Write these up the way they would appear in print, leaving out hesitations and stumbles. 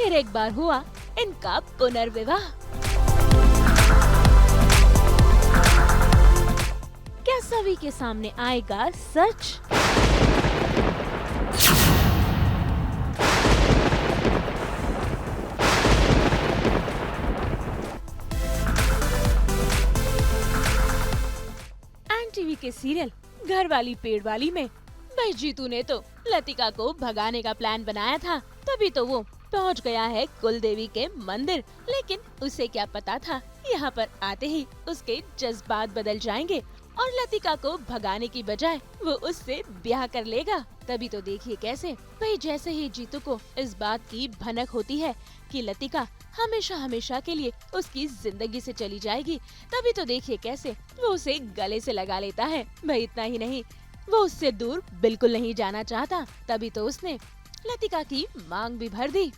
फिर एक बार हुआ इनका पुनर्विवाह। क्या सभी के सामने आएगा सच? टीवी के सीरियल घरवाली पेड़वाली में भाई जीतू ने तो लतिका को भगाने का प्लान बनाया था, तभी तो वो पहुंच गया है कुलदेवी के मंदिर। लेकिन उसे क्या पता था यहाँ पर आते ही उसके जज्बात बदल जाएंगे और लतिका को भगाने की बजाय वो उससे ब्याह कर लेगा। तभी तो देखिए कैसे भाई जैसे ही जीतू को इस बात की भनक होती है कि लतिका हमेशा हमेशा के लिए उसकी जिंदगी से चली जाएगी, तभी तो देखिए कैसे वो उसे गले से लगा लेता है। भाई इतना ही नहीं, वो उससे दूर बिल्कुल नहीं जाना चाहता, तभी तो उसने लतिका की मांग भी भर दी।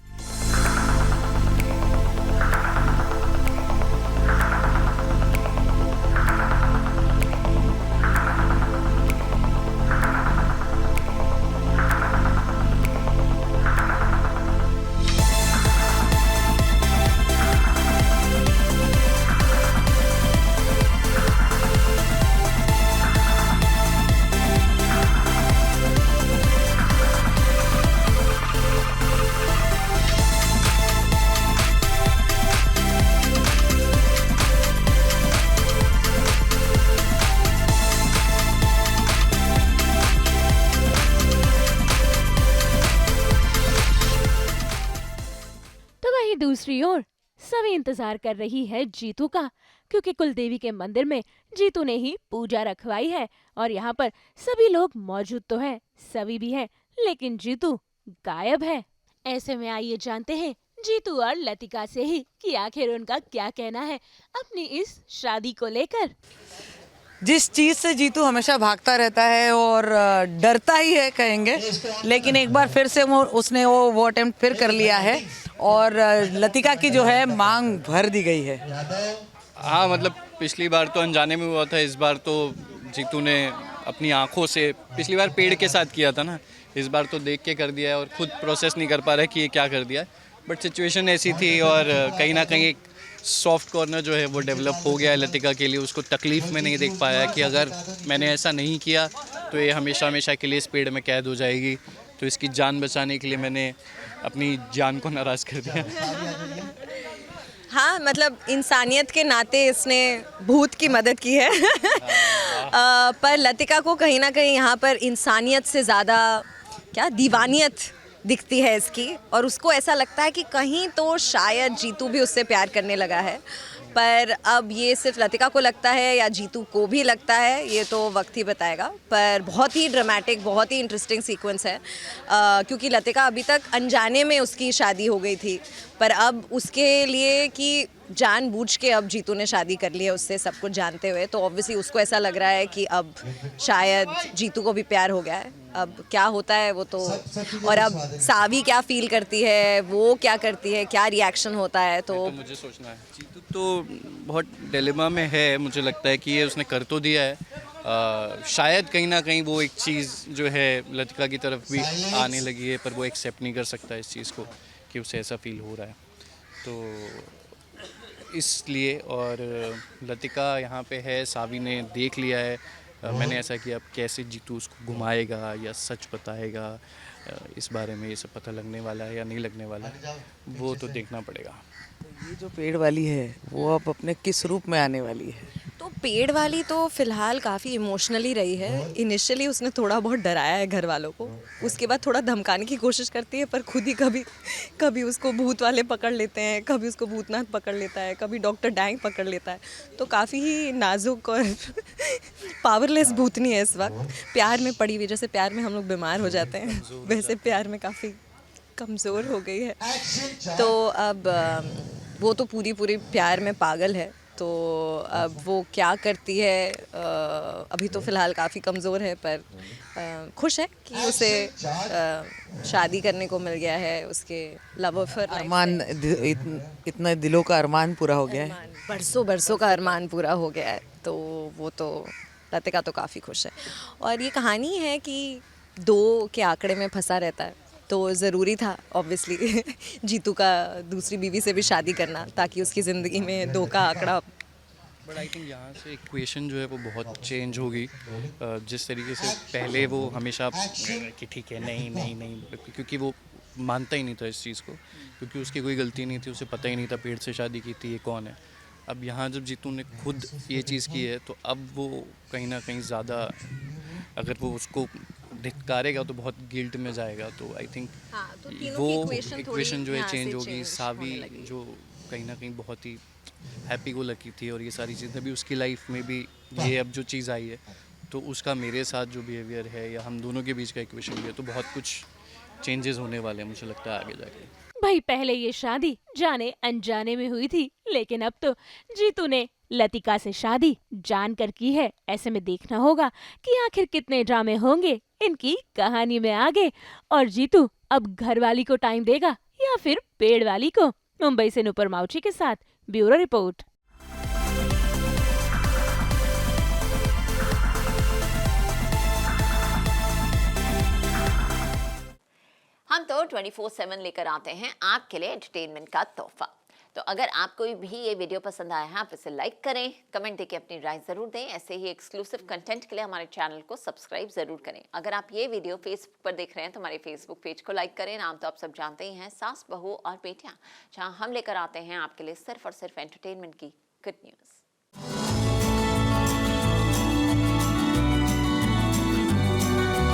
दूसरी ओर सभी इंतजार कर रही है जीतू का, क्योंकि कुलदेवी के मंदिर में जीतू ने ही पूजा रखवाई है और यहाँ पर सभी लोग मौजूद तो हैं, सभी भी है, लेकिन जीतू गायब है। ऐसे में आइए जानते हैं जीतू और लतिका से ही कि आखिर उनका क्या कहना है अपनी इस शादी को लेकर। जिस चीज़ से जीतू हमेशा भागता रहता है और डरता ही है कहेंगे, लेकिन एक बार फिर से उसने वो अटेम्प्ट फिर कर लिया है और लतिका की जो है मांग भर दी गई है। हाँ, मतलब पिछली बार तो अनजाने में हुआ था, इस बार तो जीतू ने अपनी आंखों से, पिछली बार पेड़ के साथ किया था ना, इस बार तो देख के कर दिया है और खुद प्रोसेस नहीं कर पा रहा है कि ये क्या कर दिया है। बट सिचुएशन ऐसी थी और कहीं ना कहीं एक सॉफ्ट कॉर्नर जो है वो डेवलप हो गया है लतिका के लिए। उसको तकलीफ़ में नहीं देख पाया कि अगर मैंने ऐसा नहीं किया तो ये हमेशा हमेशा के लिए इस पेड़ में कैद हो जाएगी, तो इसकी जान बचाने के लिए मैंने अपनी जान को नाराज़ कर दिया। हाँ, मतलब इंसानियत के नाते इसने भूत की मदद की है। पर लतिका को कहीं ना कहीं यहाँ पर इंसानियत से ज़्यादा क्या दीवानियत दिखती है इसकी, और उसको ऐसा लगता है कि कहीं तो शायद जीतू भी उससे प्यार करने लगा है। पर अब ये सिर्फ लतिका को लगता है या जीतू को भी लगता है, ये तो वक्त ही बताएगा। पर बहुत ही ड्रामेटिक, बहुत ही इंटरेस्टिंग सीक्वेंस है, क्योंकि लतिका अभी तक अनजाने में उसकी शादी हो गई थी, पर अब उसके लिए कि जानबूझ के अब जीतू ने शादी कर ली है उससे, सब कुछ जानते हुए, तो ऑब्वियसली उसको ऐसा लग रहा है कि अब शायद जीतू को भी प्यार हो गया है। अब क्या होता है वो तो, और अब सावी क्या फील करती है, वो क्या करती है, क्या रिएक्शन होता है, तो मुझे सोचना है। जीतू तो बहुत डिलेमा में है, मुझे लगता है कि ये उसने कर तो दिया है, शायद कहीं ना कहीं वो एक चीज़ जो है लतिका की तरफ भी आने लगी है, पर वो एक्सेप्ट नहीं कर सकता इस चीज़ को कि उसे ऐसा फील हो रहा है, तो इसलिए। और लतिका यहाँ पे है, सावी ने देख लिया है मैंने ऐसा किया, अब कैसे जीतू उसको घुमाएगा या सच बताएगा, इस बारे में ये सब पता लगने वाला है या नहीं लगने वाला है, वो तो देखना पड़ेगा। ये जो पेड़ वाली है वो अब अपने किस रूप में आने वाली है? तो पेड़ वाली तो फिलहाल काफ़ी इमोशनली रही है। इनिशियली उसने थोड़ा बहुत डराया है घर वालों को, उसके बाद थोड़ा धमकाने की कोशिश करती है, पर खुद ही कभी उसको भूत वाले पकड़ लेते हैं, कभी उसको भूतनाथ पकड़ लेता है, कभी डॉक्टर डैंग पकड़ लेता है, तो काफ़ी ही नाजुक और पावरलेस भूतनी है इस वक्त, प्यार में पड़ी हुई। जैसे प्यार में हम लोग बीमार हो जाते हैं, वैसे प्यार में काफ़ी कमज़ोर हो गई है। तो अब वो तो पूरी प्यार में पागल है, तो अब वो क्या करती है, अभी तो फ़िलहाल काफ़ी कमज़ोर है, पर खुश है कि उसे शादी करने को मिल गया है, उसके लव ऑफ हर अरमान, इतना दिलों का अरमान पूरा हो गया है, बरसों का अरमान पूरा हो गया है, तो वो तो लतिका तो काफ़ी खुश है। और ये कहानी है कि 2 के आंकड़े में फंसा रहता है, तो ज़रूरी था ऑब्वियसली जीतू का दूसरी बीवी से भी शादी करना, ताकि उसकी ज़िंदगी में 2 का आंकड़ा। बट आई थिंक यहाँ से इक्वेशन जो है वो बहुत चेंज होगी। जिस तरीके से पहले वो हमेशा कि ठीक है नहीं नहीं नहीं, क्योंकि वो मानता ही नहीं था इस चीज़ को, क्योंकि उसकी कोई गलती नहीं थी, उसे पता ही नहीं था पेड़ से शादी की थी, ये कौन है। अब यहाँ जब जीतू ने खुद ये चीज़ की है तो अब वो कहीं ना कहीं ज़्यादा, अगर वो उसको धिक्कारेगा तो बहुत गिल्ट में जाएगा। तो आई थिंक हाँ, तो तीनों वो की equation इक्वेशन थोड़ी जो है यहाँ चेंज से होगी। change सावी होने लगी। जो कहीं ना कहीं बहुत ही हैप्पी गो लकी थी और ये सारी चीज़ें भी उसकी लाइफ में भी, ये अब जो चीज़ आई है तो उसका मेरे साथ जो बिहेवियर है या हम दोनों के बीच का इक्वेशन भी है, तो बहुत कुछ चेंजेस होने वाले हैं मुझे लगता है आगे जाके। भाई पहले ये शादी जाने अनजाने में हुई थी, लेकिन अब तो जीतू ने लतिका से शादी जानकर की है। ऐसे में देखना होगा कि आखिर कितने ड्रामे होंगे इनकी कहानी में आगे, और जीतू अब घरवाली को टाइम देगा या फिर पेड़ वाली को। मुंबई से नुपुर माउची के साथ ब्यूरो रिपोर्ट। हम तो 24/7 लेकर आते हैं आपके लिए एंटरटेनमेंट का तोहफा। तो अगर आपको भी ये वीडियो पसंद आया है, आप इसे लाइक करें, कमेंट देके अपनी राय ज़रूर दें। ऐसे ही एक्सक्लूसिव कंटेंट के लिए हमारे चैनल को सब्सक्राइब ज़रूर करें। अगर आप ये वीडियो फेसबुक पर देख रहे हैं तो हमारे फेसबुक पेज को लाइक करें। नाम तो आप सब जानते ही हैं, सास बहू और बेटियाँ, जहाँ हम लेकर आते हैं आपके लिए सिर्फ और सिर्फ एंटरटेनमेंट की गुड न्यूज़।